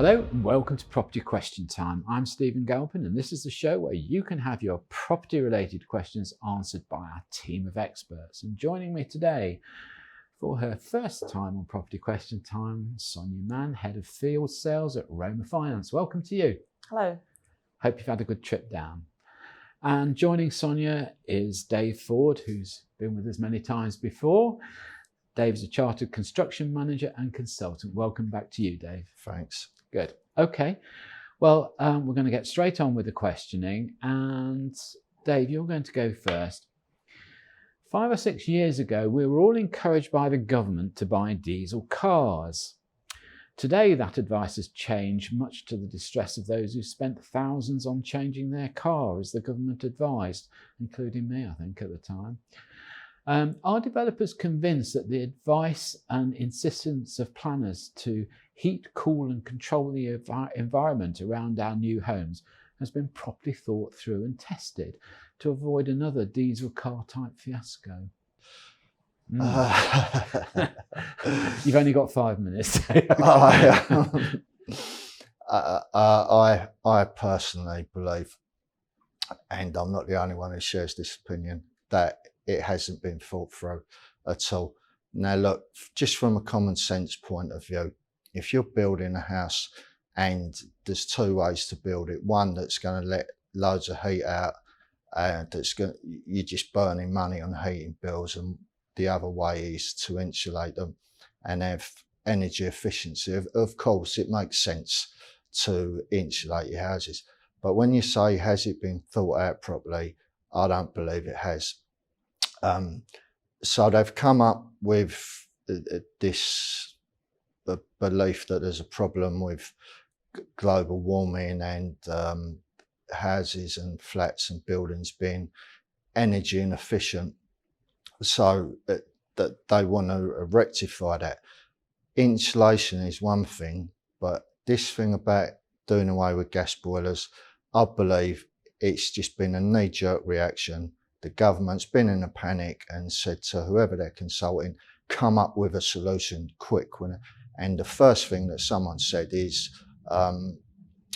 Hello and welcome to Property Question Time. I'm Stephen Galpin and this is the show where you can have your property related questions answered by our team of experts. And joining me today for her first time on Property Question Time, Sonia Mann, Head of Field Sales at Roma Finance. Welcome to you. Hello. Hope you've had a good trip down. And joining Sonia is Dave Forde, who's been with us many times before. Dave's a Chartered Construction Manager and Consultant. Welcome back to you, Dave. Thanks. Good. Okay. Well, we're going to get straight on with the questioning. And Dave, you're going to go first. 5 or 6 years ago, we were all encouraged by the government to buy diesel cars. Today, that advice has changed, much to the distress of those who spent thousands on changing their car, as the government advised, including me, I think, at the time. Are developers convinced that the advice and insistence of planners to heat, cool and control the environment around our new homes has been properly thought through and tested to avoid another diesel car type fiasco? You've only got 5 minutes. I personally believe, and I'm not the only one who shares this opinion, that it hasn't been thought through at all. Now look, just from a common sense point of view, if you're building a house and there's 2 ways to build it, one that's going to let loads of heat out, you're just burning money on heating bills, and the other way is to insulate them and have energy efficiency. Of course, it makes sense to insulate your houses. But when you say, has it been thought out properly, I don't believe it has. So they've come up with this belief that there's a problem with global warming and houses and flats and buildings being energy inefficient. So that they want to rectify that. Insulation is one thing, but this thing about doing away with gas boilers, I believe it's just been a knee-jerk reaction. The government's been in a panic and said to whoever they're consulting, come up with a solution quick. And the first thing that someone said is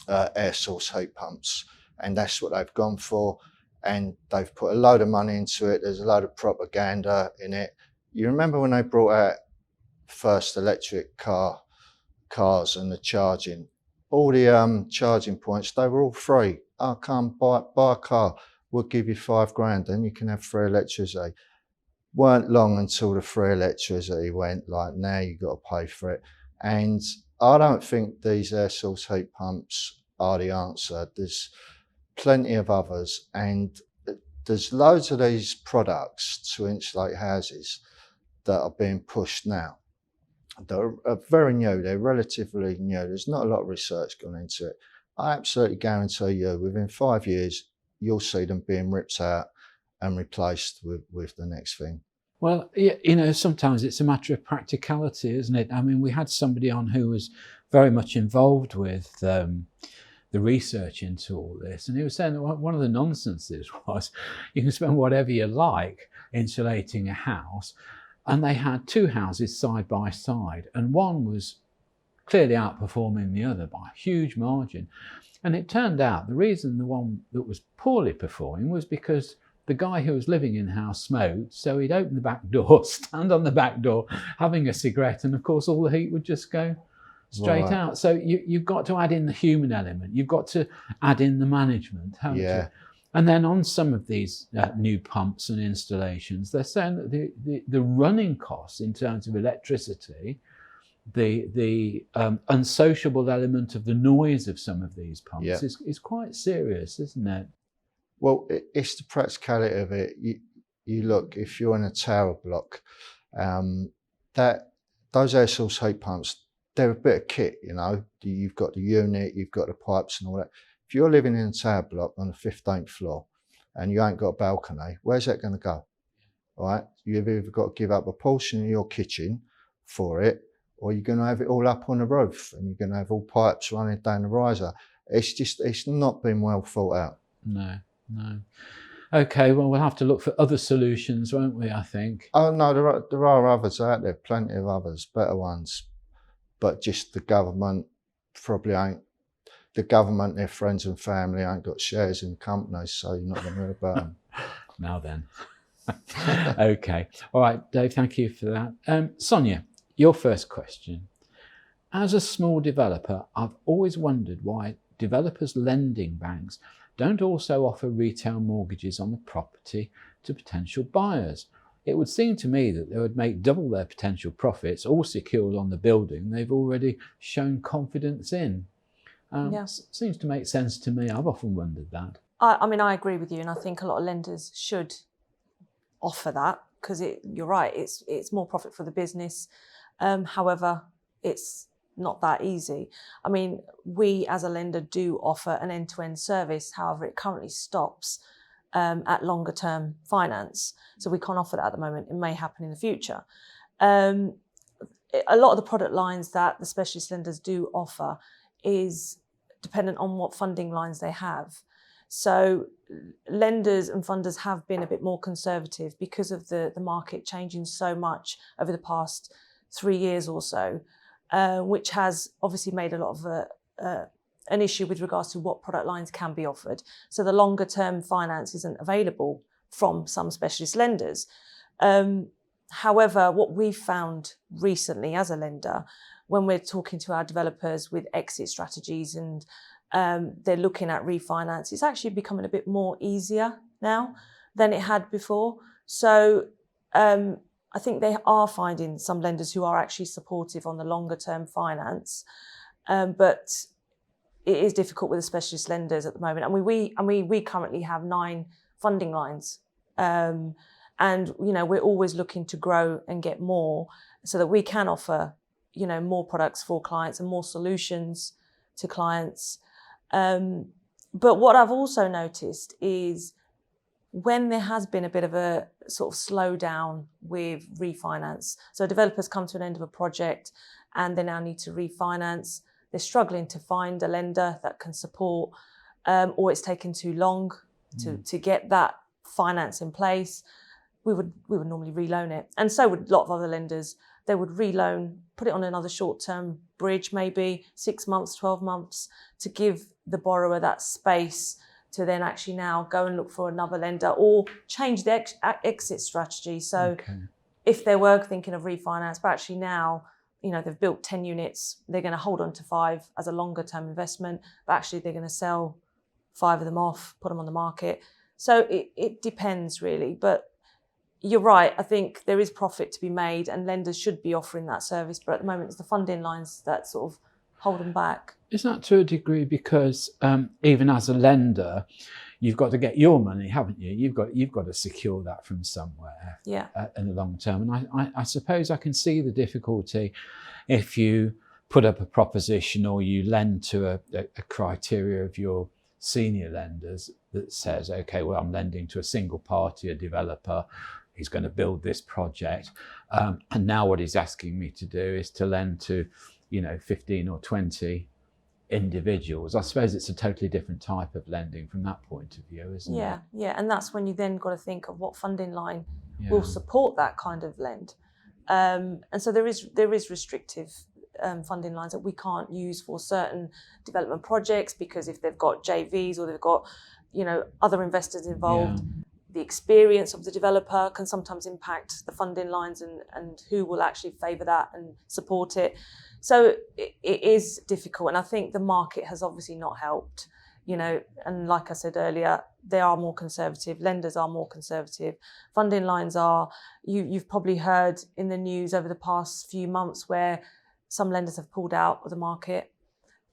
air source heat pumps. And that's what they've gone for. And they've put a load of money into it. There's a load of propaganda in it. You remember when they brought out first electric cars and the charging, all the charging points, they were all free. I come buy a car. We'll give you $5,000 and you can have free electricity. Weren't long until the free electricity went like, now you've got to pay for it. And I don't think these air source heat pumps are the answer. There's plenty of others, and there's loads of these products to insulate houses that are being pushed now. They're very new, they're relatively new. There's not a lot of research gone into it. I absolutely guarantee you within 5 years, you'll see them being ripped out and replaced with the next thing. Well, you know, sometimes it's a matter of practicality, isn't it? I mean, we had somebody on who was very much involved with the research into all this, and he was saying that one of the nonsenses was you can spend whatever you like insulating a house, and they had 2 houses side by side, and one was clearly outperforming the other by a huge margin. And it turned out the reason the one that was poorly performing was because the guy who was living in the house smoked, so he'd open the back door, stand on the back door, having a cigarette, and of course all the heat would just go straight out. So you've got to add in the human element. You've got to add in the management, haven't you? And then on some of these new pumps and installations, they're saying that the running costs in terms of electricity, the unsociable element of the noise of some of these pumps is quite serious, isn't it? Well, it's the practicality of it. You look, if you're in a tower block, those air source heat pumps, they're a bit of kit, you know. You've got the unit, you've got the pipes and all that. If you're living in a tower block on the 15th floor and you ain't got a balcony, where's that going to go? All right, you've either got to give up a portion of your kitchen for it, or you're going to have it all up on the roof and you're going to have all pipes running down the riser. It's not been well thought out. No. Okay, well, we'll have to look for other solutions, won't we, I think? Oh, no, there are others out there, plenty of others, better ones. But just the government probably ain't, the government, their friends and family ain't got shares in companies, so you're not going to hear about them. Now then. Okay. All right, Dave, thank you for that. Sonia, your first question. As a small developer, I've always wondered why developers' lending banks don't also offer retail mortgages on the property to potential buyers. It would seem to me that they would make double their potential profits, all secured on the building they've already shown confidence in. Seems to make sense to me. I've often wondered that. I mean, I agree with you, and I think a lot of lenders should offer that, because you're right, it's more profit for the business. However, it's not that easy. I mean, we as a lender do offer an end-to-end service. However, it currently stops at longer term finance. So we can't offer that at the moment. It may happen in the future. A lot of the product lines that the specialist lenders do offer is dependent on what funding lines they have. So lenders and funders have been a bit more conservative because of the market changing so much over the past 3 years or so, which has obviously made a lot of an issue with regards to what product lines can be offered. So the longer term finance isn't available from some specialist lenders. However, what we've found recently as a lender, when we're talking to our developers with exit strategies and they're looking at refinance, it's actually becoming a bit more easier now than it had before. So I think they are finding some lenders who are actually supportive on the longer term finance, but it is difficult with the specialist lenders at the moment. And we currently have 9 funding lines, and we're always looking to grow and get more so that we can offer more products for clients and more solutions to clients. But what I've also noticed is when there has been a bit of a sort of slowdown with refinance, so developers come to an end of a project and they now need to refinance, they're struggling to find a lender that can support, or it's taken too long to get that finance in place, we would normally reloan it. And so would a lot of other lenders. They would reloan, put it on another short-term bridge, maybe 6 months, 12 months, to give the borrower that space to then actually now go and look for another lender or change their exit strategy. So if they were thinking of refinance, but actually now, they've built 10 units, they're going to hold on to 5 as a longer-term investment, but actually they're going to sell 5 of them off, put them on the market. So it depends really, but you're right. I think there is profit to be made and lenders should be offering that service. But at the moment, it's the funding lines that sort of hold them back. Is that to a degree because even as a lender, you've got to get your money, haven't you? You've got to secure that from somewhere in the long term. And I suppose I can see the difficulty if you put up a proposition or you lend to a criteria of your senior lenders that says, okay, well, I'm lending to a single party, a developer. He's going to build this project. And now what he's asking me to do is to lend to, 15 or 20 individuals. I suppose it's a totally different type of lending from that point of view, isn't it? Yeah. And that's when you then got to think of what funding line will support that kind of lend. And so there is restrictive funding lines that we can't use for certain development projects, because if they've got JVs or they've got, other investors involved, the experience of the developer can sometimes impact the funding lines and who will actually favour that and support it. So it is difficult. And I think the market has obviously not helped, and like I said earlier, they are more conservative. Lenders are more conservative. Funding lines are, you've probably heard in the news over the past few months where some lenders have pulled out of the market.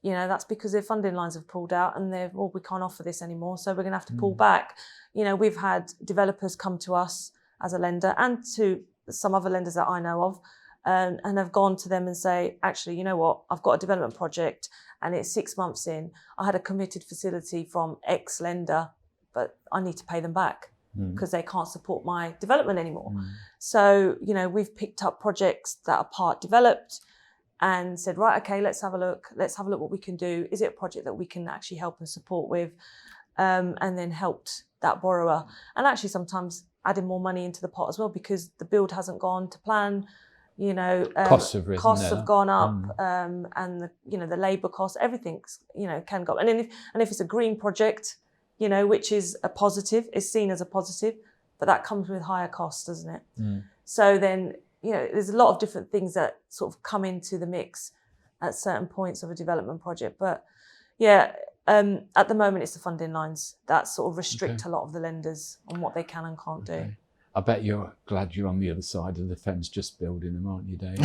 That's because their funding lines have pulled out and we can't offer this anymore, so we're going to have to pull back. We've had developers come to us as a lender and to some other lenders that I know of, and have gone to them and say, actually, you know what, I've got a development project and it's 6 months in. I had a committed facility from X lender, but I need to pay them back because they can't support my development anymore. So, we've picked up projects that are part developed and said, right, okay, let's have a look what we can do. Is it a project that we can actually help and support with? And then helped that borrower. And actually sometimes adding more money into the pot as well, because the build hasn't gone to plan. You know, costs have risen. Costs have gone up, and the labour costs, everything's can go up. And if it's a green project, which is a positive, is seen as a positive, but that comes with higher costs, doesn't it? So then there's a lot of different things that sort of come into the mix at certain points of a development project. But at the moment it's the funding lines that sort of restrict a lot of the lenders on what they can and can't do. I bet you're glad you're on the other side of the fence just building them, aren't you, Dave?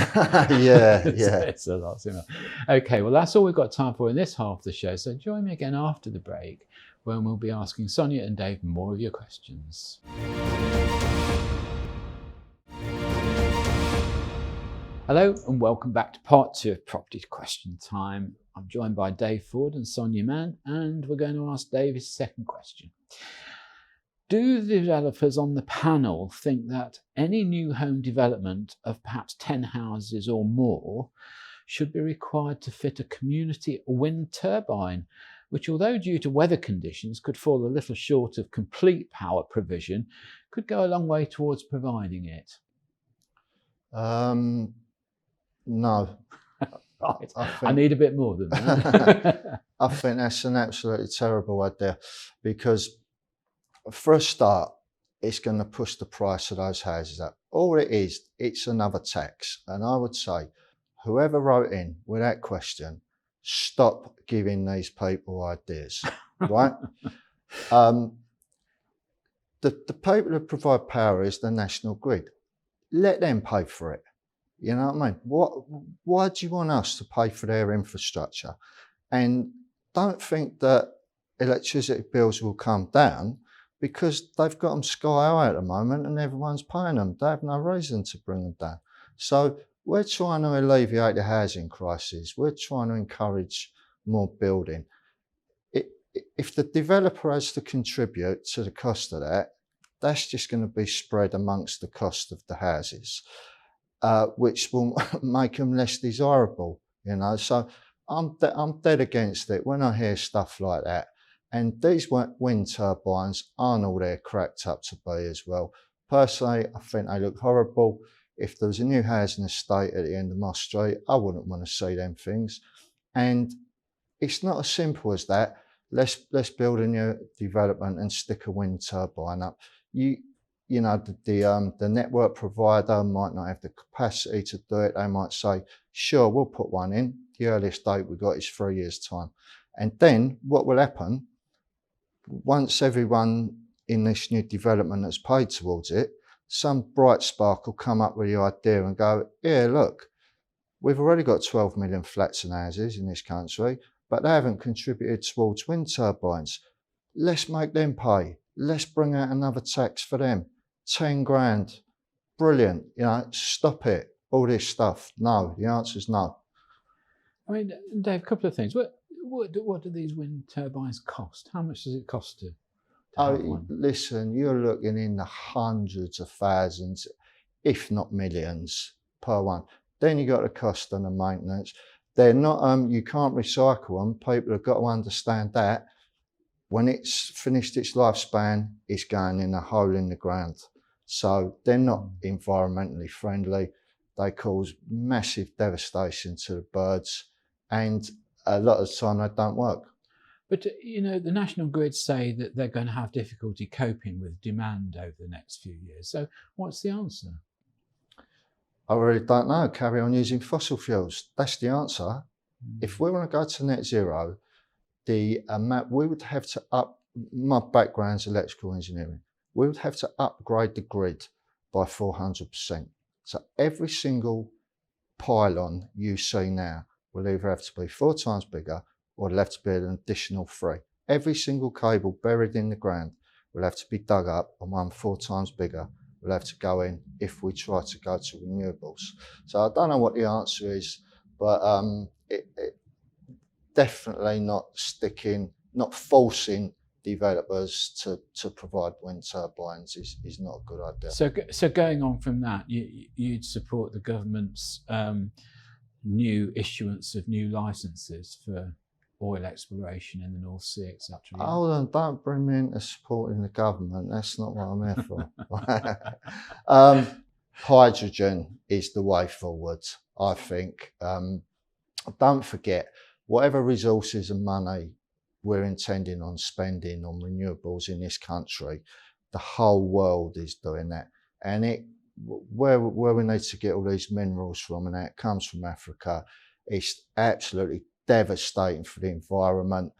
Yeah. It's a lot similar. Okay, well, that's all we've got time for in this half of the show. So join me again after the break when we'll be asking Sonia and Dave more of your questions. Hello and welcome back to part 2 of Property Question Time. I'm joined by Dave Forde and Sonia Mann, and we're going to ask Dave his second question. Do the developers on the panel think that any new home development of perhaps 10 houses or more should be required to fit a community wind turbine, which, although due to weather conditions could fall a little short of complete power provision, could go a long way towards providing it? No. Right. I need a bit more than that. I think that's an absolutely terrible idea, because for a start, it's going to push the price of those houses up. All it is, it's another tax. And I would say, whoever wrote in, without question, stop giving these people ideas, right? The people who provide power is the national grid. Let them pay for it. You know what I mean? Why do you want us to pay for their infrastructure? And don't think that electricity bills will come down, because they've got them sky high at the moment and everyone's paying them. They have no reason to bring them down. So we're trying to alleviate the housing crisis. We're trying to encourage more building. If the developer has to contribute to the cost of that, that's just going to be spread amongst the cost of the houses, which will make them less desirable, So I'm dead against it when I hear stuff like that. And these wind turbines aren't all they're cracked up to be as well. Personally, I think they look horrible. If there was a new housing estate at the end of my street, I wouldn't want to see them things. And it's not as simple as that. Let's build a new development and stick a wind turbine up. The network provider might not have the capacity to do it. They might say, sure, we'll put one in. The earliest date we've got is 3 years' time. And then what will happen, once everyone in this new development has paid towards it, some bright spark will come up with the idea and go, yeah, look, we've already got 12 million flats and houses in this country, but they haven't contributed towards wind turbines. Let's make them pay. Let's bring out another tax for them. 10 grand. Brilliant. Stop it. All this stuff. No, the answer is no. I mean, Dave, a couple of things. What do these wind turbines cost? How much does it cost to have one? Listen, you're looking in the hundreds of thousands, if not millions, per one. Then you got the cost and the maintenance. They're not. You can't recycle them. People have got to understand that. When it's finished its lifespan, it's going in a hole in the ground. So they're not environmentally friendly. They cause massive devastation to the birds, and a lot of the time they don't work. But, the national grids say that they're going to have difficulty coping with demand over the next few years. So what's the answer? I really don't know. Carry on using fossil fuels. That's the answer. If we want to go to net zero, we would have to my background's electrical engineering. We would have to upgrade the grid by 400%. So every single pylon you see now will either have to be 4 times bigger, or it'll have to be an additional 3. Every single cable buried in the ground will have to be dug up, and one 4 times bigger will have to go in if we try to go to renewables. So I don't know what the answer is, but it definitely not forcing developers to provide wind turbines is not a good idea. So going on from that, you'd support the government's new issuance of new licences for oil exploration in the North Sea, etc. Hold on, don't bring me into supporting the government. That's not what I'm here for. hydrogen is the way forward, I think. Don't forget, whatever resources and money we're intending on spending on renewables in this country, the whole world is doing that. And where we need to get all these minerals from, and that comes from Africa, it's absolutely devastating for the environment.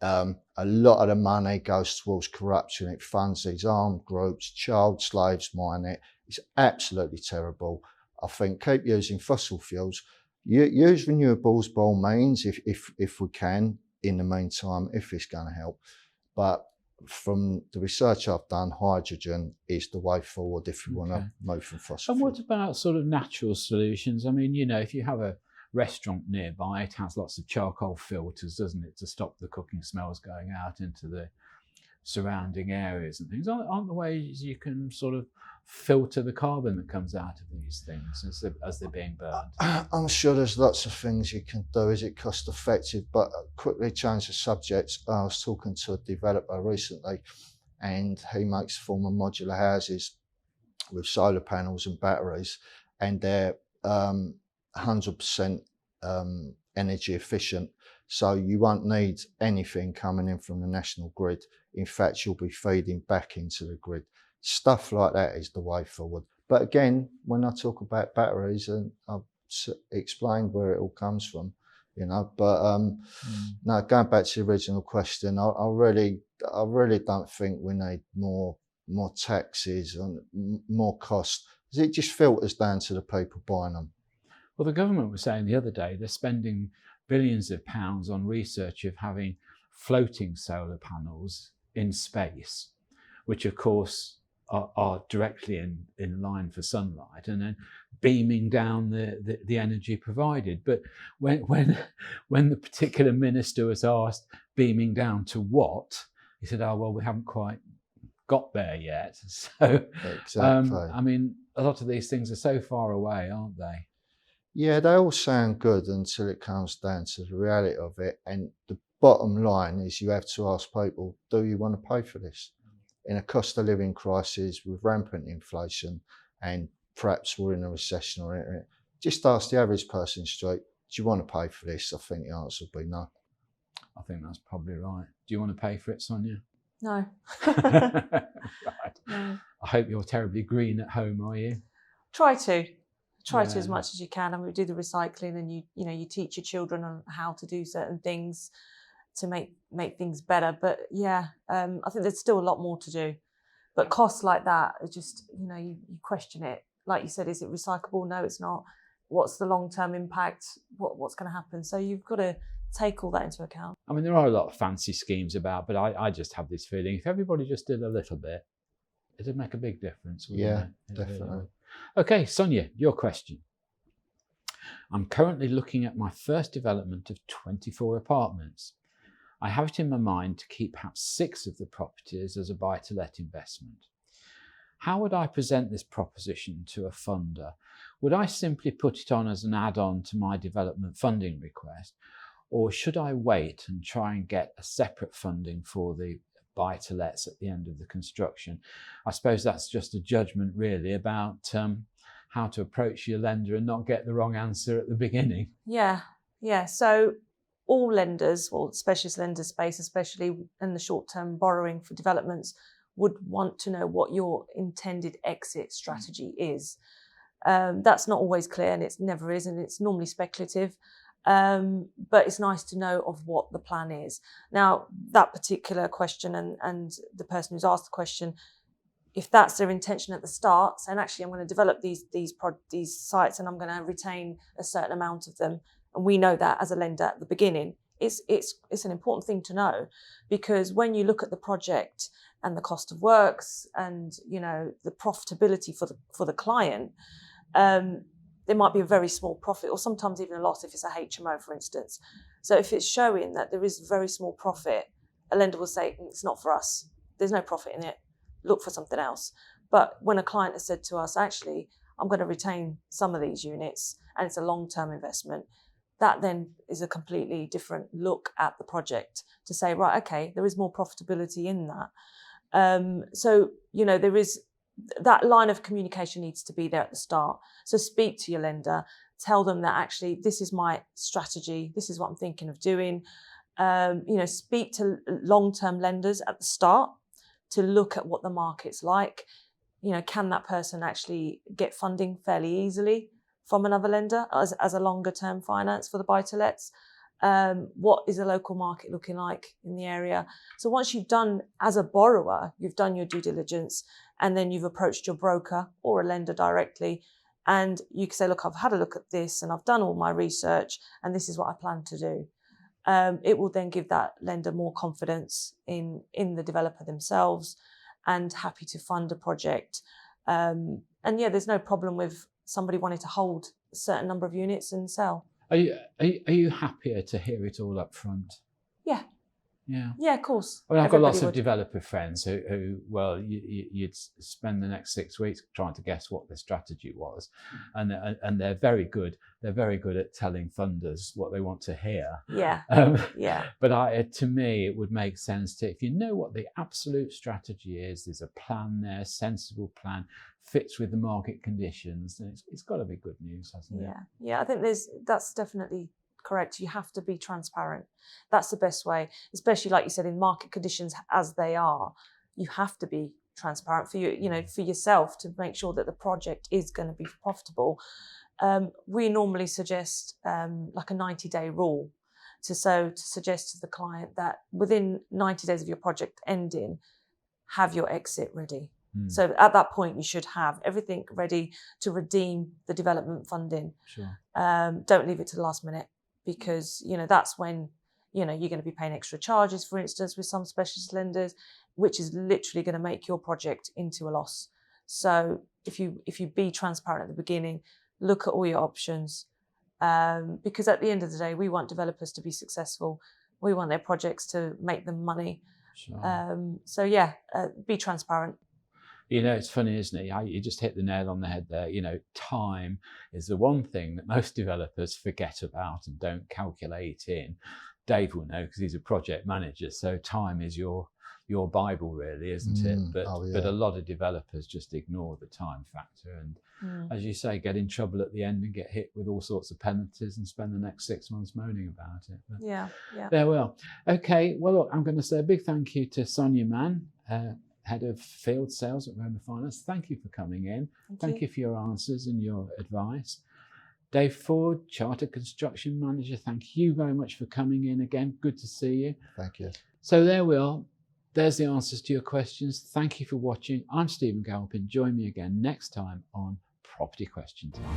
A lot of the money goes towards corruption. It funds these armed groups, child slaves mine it. It's absolutely terrible. I think keep using fossil fuels. Use renewables by all means if we can in the meantime, if it's going to help. But from the research I've done, hydrogen is the way forward if you want to move from fossil And fuels. what about sort of natural solutions? I mean, you know, if you have a restaurant nearby, it has lots of charcoal filters, doesn't it, to stop the cooking smells going out into the surrounding areas and things. Aren't the ways you can sort of filter the carbon that comes out of these things as they're being burned? I'm sure there's lots of things you can do. Is it cost effective? But quickly change the subject. I was talking to a developer recently, and he makes former modular houses with solar panels and batteries, and they're 100% energy efficient. So you won't need anything coming in from the national grid. In fact, you'll be feeding back into the grid. Stuff like that is the way forward. But again, when I talk about batteries, and I've explained where it all comes from, you know. But no, going back to the original question, I really don't think we need more taxes and more cost. It just filters down to the people buying them. Well, the government was saying the other day they're spending billions of pounds on research of having floating solar panels in space, which of course are directly in line for sunlight and then beaming down the energy provided. But when the particular minister was asked beaming down to what, he said, oh, well, we haven't quite got there yet. So, exactly. I mean, a lot of these things are so far away, aren't they? Yeah, they all sound good until it comes down to the reality of it. And the bottom line is you have to ask people, do you want to pay for this? In a cost of living crisis with rampant inflation, and perhaps we're in a recession or anything, just ask the average person straight, do you want to pay for this? I think the answer would be no. I think that's probably right. Do you want to pay for it, Sonia? No. Right. No. I hope you're terribly green at home, are you? Try to Yeah. as much as you can, and we do the recycling, and you teach your children on how to do certain things to make things better. But yeah, I think there's still a lot more to do. But costs like that are just, you question it. Like you said, is it recyclable? No, it's not. What's the long-term impact? What's going to happen? So you've got to take all that into account. I mean, there are a lot of fancy schemes about, but I just have this feeling if everybody just did a little bit, it'd make a big difference. Yeah, it? definitely. Okay, Sonia, your question. I'm currently looking at my first development of 24 apartments. I have it in my mind to keep perhaps 6 of the properties as a buy-to-let investment. How would I present this proposition to a funder? Would I simply put it on as an add-on to my development funding request, or should I wait and try and get a separate funding for the buy-to-lets at the end of the construction? I suppose that's just a judgment really about how to approach your lender and not get the wrong answer at the beginning. Yeah. So all lenders, or specialist lender space, especially in the short-term borrowing for developments, would want to know what your intended exit strategy is. That's not always clear, and it never is, and it's normally speculative. But it's nice to know of what the plan is. Now, that particular question and the person who's asked the question, if that's their intention at the start, saying actually I'm going to develop these sites and I'm going to retain a certain amount of them, and we know that as a lender at the beginning, it's an important thing to know, because when you look at the project and the cost of works and the profitability for the client, there might be a very small profit, or sometimes even a loss if it's a HMO, for instance. So if it's showing that there is very small profit, a lender will say, it's not for us. There's no profit in it. Look for something else. But when a client has said to us, actually, I'm going to retain some of these units and it's a long-term investment, that then is a completely different look at the project to say, right, okay, there is more profitability in that. So, there is that line of communication needs to be there at the start. So speak to your lender, tell them that actually this is my strategy, this is what I'm thinking of doing. Speak to long-term lenders at the start to look at what the market's like. Can that person actually get funding fairly easily from another lender as a longer-term finance for the buy-to-lets? What is the local market looking like in the area? So once you've done, as a borrower, you've done your due diligence, and then you've approached your broker or a lender directly, and you can say, look, I've had a look at this and I've done all my research and this is what I plan to do. It will then give that lender more confidence in the developer themselves and happy to fund a project. There's no problem with somebody wanting to hold a certain number of units and sell. Are you happier to hear it all up front? Yeah. Yeah. Yeah, of course. I mean, I've got lots of developer friends who you'd spend the next 6 weeks trying to guess what their strategy was, and they're very good. They're very good at telling funders what they want to hear. Yeah. But to me, it would make sense to, if you know what the absolute strategy is, there's a plan there, sensible plan, fits with the market conditions, then it's got to be good news, hasn't it? Yeah. I think that's definitely correct. You have to be transparent. That's the best way, especially like you said, in market conditions as they are. You have to be transparent for for yourself to make sure that the project is going to be profitable. We normally suggest like a 90-day rule to suggest to the client that within 90 days of your project ending, have your exit ready. So at that point, you should have everything ready to redeem the development funding. Sure. Don't leave it to the last minute, because that's when you're going to be paying extra charges, for instance, with some specialist lenders, which is literally going to make your project into a loss. So if you be transparent at the beginning, look at all your options, because at the end of the day, we want developers to be successful. We want their projects to make them money. Sure. Be transparent. It's funny, isn't it? You just hit the nail on the head there. Time is the one thing that most developers forget about and don't calculate in. Dave will know because he's a project manager. So time is your Bible, really, isn't it? But a lot of developers just ignore the time factor and, as you say, get in trouble at the end and get hit with all sorts of penalties and spend the next 6 months moaning about it. But there we are. Okay, well, look, I'm going to say a big thank you to Sonia Mann, Head of Field Sales at Roma Finance. Thank you for coming in. Thank you for your answers and your advice. Dave Forde, Chartered Construction Manager, thank you very much for coming in again. Good to see you. Thank you. So there we are. There's the answers to your questions. Thank you for watching. I'm Stephen Galpin. Join me again next time on Property Question Time.